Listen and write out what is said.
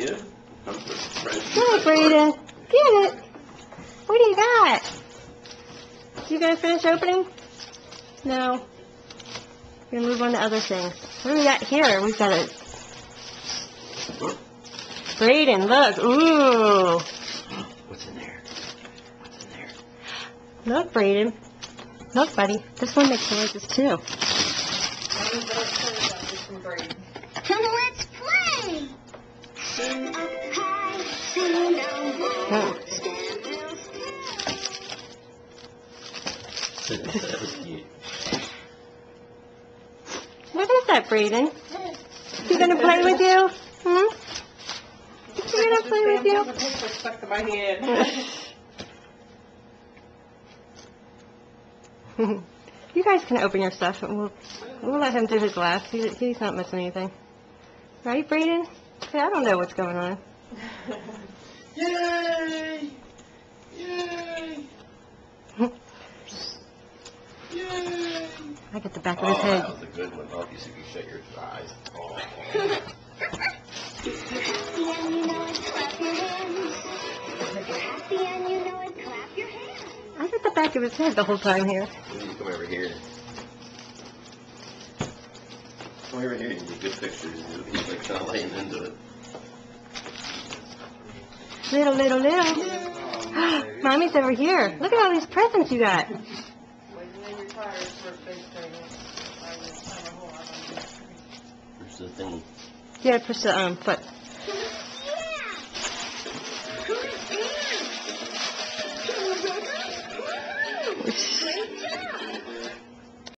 Yeah. Come for friends. Get it, Braden. Get it. What do you got? You gonna finish opening? No. We're gonna move on to other things. What do we got here? We've got a... Braden, look. Ooh. What's in there? What's in there? Look, Braden. Look, buddy. This one makes noises, too. Let's play! Sing up high, sing down low, stand still. That was cute. What is that, Braden? You gonna play with you? Hmm? You gonna play with you? Stuck to my head. You guys can open your stuff, and we'll let him do his last. He's not missing anything. Right, Braden? See, I don't know what's going on. Yay! Yay! Yay! I get the back of his Oh, head. that was a good one. Oh, you see, you shut your eyes. Oh. Happy and you know it, clap your hands. Happy and you know it, clap your hands. I got the back of his head the whole time here. You need to come over here. Come over here and get good pictures. He's like kind of laying into it. Little. Mommy's over here. Look at all these presents you got. When they retire for a big thing, I don't know. There's the thing. Yeah, push the foot.